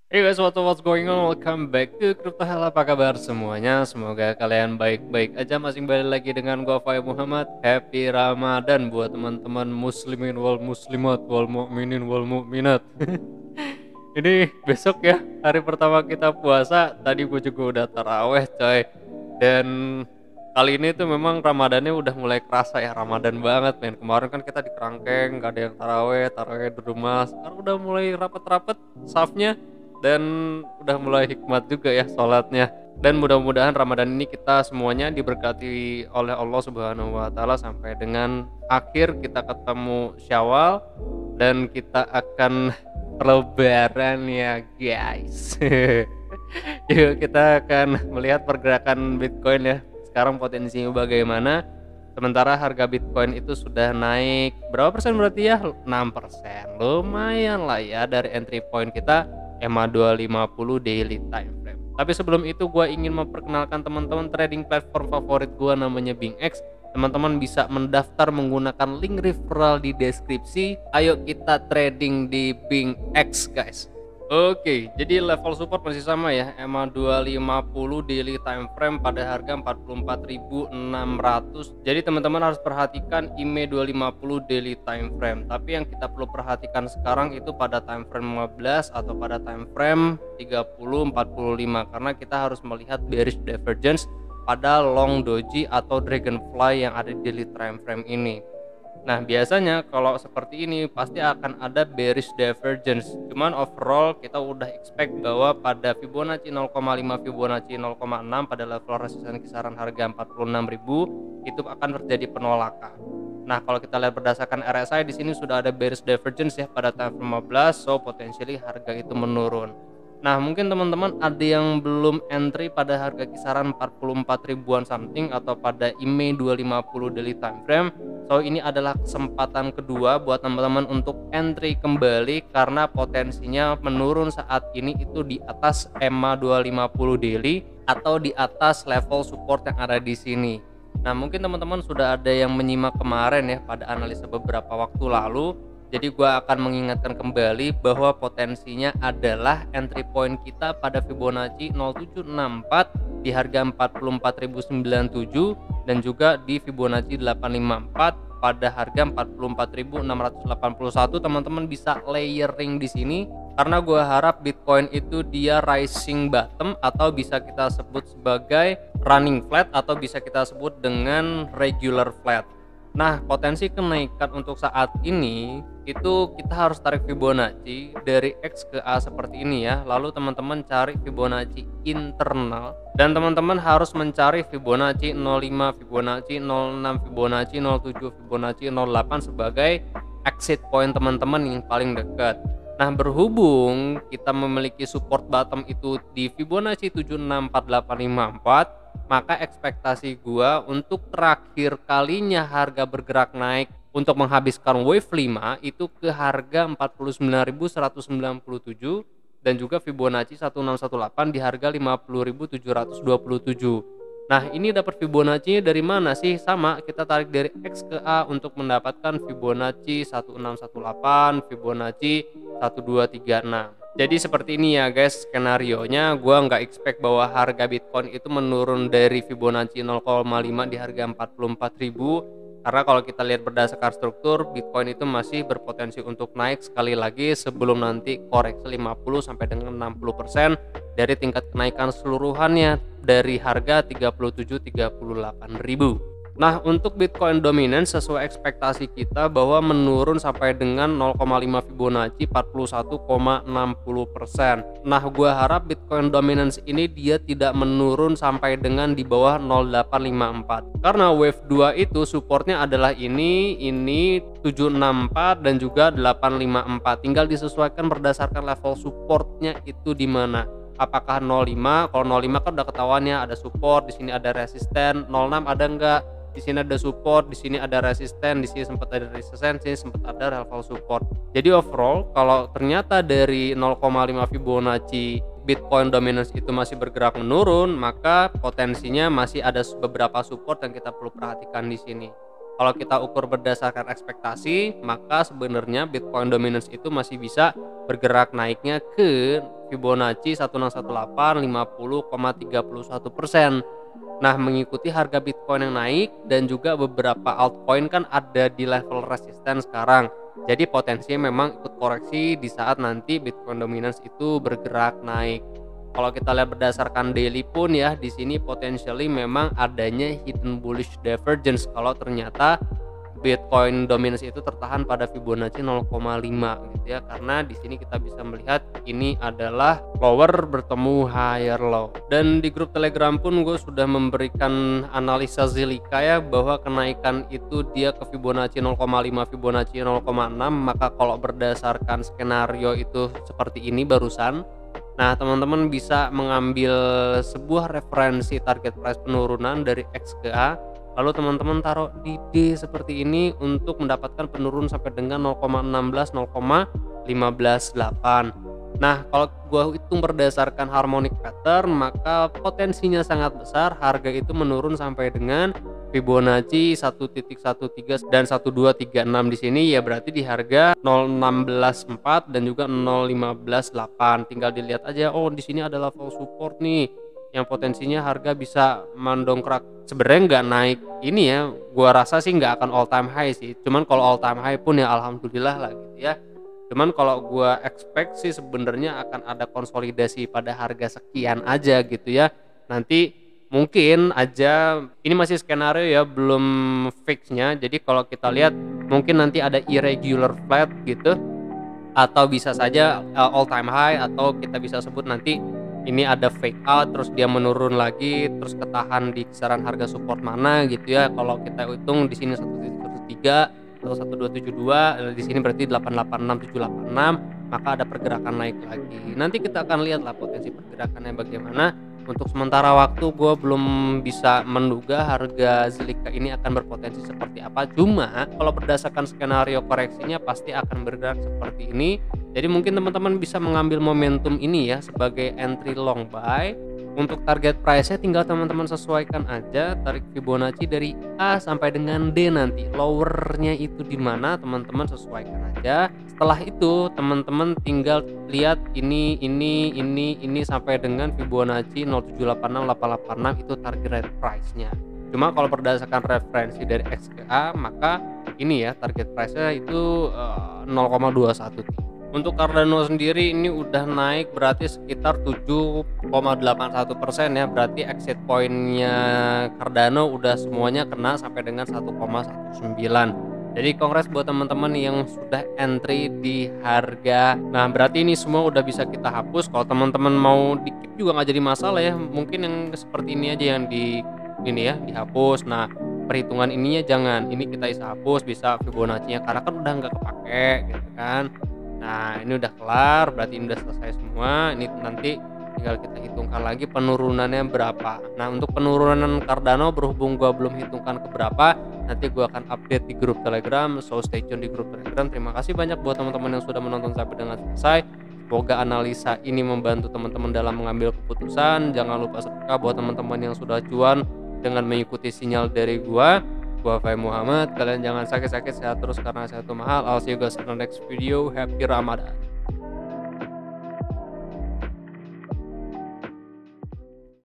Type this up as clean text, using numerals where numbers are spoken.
Hey guys, what's going on? Welcome back to Crypto Hell. Apa kabar semuanya? Semoga kalian baik-baik aja. Masih kembali lagi dengan gua Fai Muhammad. Happy Ramadan buat teman-teman muslimin wal muslimat wal mu'minin wal mu'minat. Ini besok ya, hari pertama kita puasa. Tadi gue juga udah taraweh coy. Dan kali ini tuh memang Ramadannya udah mulai kerasa ya, Ramadan banget men. Kemarin kan kita di kerangkeng, gak ada yang taraweh di rumah. Sekarang udah mulai rapet-rapet safnya. Dan udah mulai hikmat juga ya sholatnya. Dan mudah-mudahan Ramadan ini kita semuanya diberkati oleh Allah Subhanahu wa taala sampai dengan akhir kita ketemu Syawal dan kita akan lebaran ya guys. Yuk kita akan melihat pergerakan Bitcoin ya. Sekarang potensinya bagaimana? Sementara harga Bitcoin itu sudah naik berapa persen berarti ya? 6%. Lumayan lah ya dari entry point kita EMA 250 daily time frame. Tapi sebelum itu gue ingin memperkenalkan teman-teman trading platform favorit gue namanya BingX. Teman-teman bisa mendaftar menggunakan link referral di deskripsi. Ayo kita trading di BingX guys. Oke, jadi level support masih sama ya, EMA 250 daily time frame pada harga 44.600. Jadi teman-teman harus perhatikan IME 250 daily time frame. Tapi yang kita perlu perhatikan sekarang itu pada time frame 15 atau pada time frame 30-45 karena kita harus melihat bearish divergence pada long doji atau dragonfly yang ada di daily time frame ini. Nah biasanya kalau seperti ini pasti akan ada bearish divergence. Cuman overall kita udah expect bahwa pada Fibonacci 0,5 Fibonacci 0,6 pada level resisten kisaran harga 46.000 itu akan terjadi penolakan. Nah kalau kita lihat berdasarkan RSI di sini sudah ada bearish divergence ya pada time 15, so potentially harga itu menurun. Nah mungkin teman-teman ada yang belum entry pada harga kisaran 44 ribuan something atau pada IME 250 daily time frame. So ini adalah kesempatan kedua buat teman-teman untuk entry kembali karena potensinya menurun saat ini itu di atas EMA 250 daily atau di atas level support yang ada di sini. Nah mungkin teman-teman sudah ada yang menyimak kemarin ya pada analisa beberapa waktu lalu. Jadi gue akan mengingatkan kembali bahwa potensinya adalah entry point kita pada Fibonacci 0764 di harga 44.097 dan juga di Fibonacci 854 pada harga 44.681. Teman-teman bisa layering di sini karena gue harap Bitcoin itu dia rising bottom atau bisa kita sebut sebagai running flat atau bisa kita sebut dengan regular flat. Nah potensi kenaikan untuk saat ini itu kita harus tarik Fibonacci dari X ke A seperti ini ya. Lalu teman-teman cari Fibonacci internal dan teman-teman harus mencari Fibonacci 05, Fibonacci 06, Fibonacci 07, Fibonacci 08 sebagai exit point teman-teman yang paling dekat. Nah berhubung kita memiliki support bottom itu di Fibonacci 764854, maka ekspektasi gua untuk terakhir kalinya harga bergerak naik untuk menghabiskan wave 5 itu ke harga 49.197 dan juga Fibonacci 1618 di harga 50.727. Nah ini dapat Fibonacci dari mana sih? Sama kita tarik dari X ke A untuk mendapatkan Fibonacci 1618, Fibonacci 1236. Jadi seperti ini ya guys skenarionya. Gua nggak expect bahwa harga Bitcoin itu menurun dari Fibonacci 0,5 di harga 44.000 karena kalau kita lihat berdasarkan struktur Bitcoin itu masih berpotensi untuk naik sekali lagi sebelum nanti koreksi 50 sampai dengan 60% dari tingkat kenaikan seluruhannya dari harga 37-38.000. Nah untuk Bitcoin dominance sesuai ekspektasi kita bahwa menurun sampai dengan 0,5 Fibonacci 41,60%. Nah gua harap Bitcoin dominance ini dia tidak menurun sampai dengan di bawah 0,854 karena wave 2 itu supportnya adalah ini 764 dan juga 854. Tinggal disesuaikan berdasarkan level supportnya itu di mana. Apakah 05? Kalau 05 kan udah ketahuannya ada support, di sini ada resisten. 06 ada enggak? Di sini ada support, di sini ada resisten, di sini sempat ada resistensi, sempat ada level support. Jadi overall kalau ternyata dari 0,5 Fibonacci Bitcoin dominance itu masih bergerak menurun, maka potensinya masih ada beberapa support yang kita perlu perhatikan di sini. Kalau kita ukur berdasarkan ekspektasi, maka sebenarnya Bitcoin dominance itu masih bisa bergerak naiknya ke Fibonacci 1618 50,31%. Nah, mengikuti harga Bitcoin yang naik dan juga beberapa altcoin kan ada di level resisten sekarang. Jadi potensinya memang ikut koreksi di saat nanti Bitcoin dominance itu bergerak naik. Kalau kita lihat berdasarkan daily pun ya, di sini potentially memang adanya hidden bullish divergence kalau ternyata Bitcoin dominance itu tertahan pada Fibonacci 0,5 gitu ya, karena di sini kita bisa melihat ini adalah lower bertemu higher low. Dan di grup Telegram pun gue sudah memberikan analisa Zilliqa ya, bahwa kenaikan itu dia ke Fibonacci 0,5 Fibonacci 0,6, maka kalau berdasarkan skenario itu seperti ini barusan. Nah, teman-teman bisa mengambil sebuah referensi target price penurunan dari X ke A, lalu teman-teman taruh di D seperti ini untuk mendapatkan penurun sampai dengan 0,16 0,158. Nah, kalau gua hitung berdasarkan harmonic pattern, maka potensinya sangat besar harga itu menurun sampai dengan Fibonacci 1.13 dan 1236 di sini ya, berarti di harga 0164 dan juga 0158. Tinggal dilihat aja, oh di sini ada level support nih yang potensinya harga bisa mendongkrak. Sebenarnya nggak naik ini ya, gua rasa sih nggak akan all time high sih, cuman kalau all time high pun ya alhamdulillah lah gitu ya. Cuman kalau gua expect sih sebenarnya akan ada konsolidasi pada harga sekian aja gitu ya. Nanti mungkin aja, ini masih skenario ya, belum fixnya. Jadi kalau kita lihat mungkin nanti ada irregular flat gitu, atau bisa saja all time high, atau kita bisa sebut nanti ini ada fake out terus dia menurun lagi terus ketahan di kisaran harga support mana gitu ya. Kalau kita hitung di sini 1.13 atau 1272, di sini berarti 886786, maka ada pergerakan naik lagi. Nanti kita akan lihat lah potensi pergerakannya bagaimana. Untuk sementara waktu gue belum bisa menduga harga Zilliqa ini akan berpotensi seperti apa. Cuma kalau berdasarkan skenario koreksinya pasti akan bergerak seperti ini. Jadi mungkin teman-teman bisa mengambil momentum ini ya sebagai entry long buy. Untuk target price-nya tinggal teman-teman sesuaikan aja, tarik Fibonacci dari A sampai dengan D, nanti lowernya itu di mana teman-teman sesuaikan aja. Setelah itu teman-teman tinggal lihat ini sampai dengan Fibonacci 0786886 itu target price-nya. Cuma kalau berdasarkan referensi dari X ke A, maka ini ya target price-nya itu 0,21. Untuk Cardano sendiri ini udah naik berarti sekitar 7,81% ya, berarti exit point-nya Cardano udah semuanya kena sampai dengan 1,19. Jadi kongres buat teman-teman yang sudah entry di harga. Nah, berarti ini semua udah bisa kita hapus. Kalau teman-teman mau dikit juga nggak jadi masalah ya. Mungkin yang seperti ini aja yang dihapus. Nah, perhitungan ininya jangan. Ini kita bisa hapus, bisa Fibonacci-nya karena kan udah nggak kepake gitu kan. Nah, ini udah kelar, berarti ini udah selesai semua. Ini nanti tinggal kita hitungkan lagi penurunannya berapa. Nah, untuk penurunan Cardano berhubung gua belum hitungkan keberapa, nanti gua akan update di grup Telegram, so stay tune di grup Telegram. Terima kasih banyak buat teman-teman yang sudah menonton sampai dengan selesai. Semoga analisa ini membantu teman-teman dalam mengambil keputusan. Jangan lupa sedekah buat teman-teman yang sudah cuan dengan mengikuti sinyal dari gua Fahim Muhammad. Kalian jangan sakit-sakit, sehat terus karena sehat itu mahal. I'll see you guys in the next video. Happy Ramadan.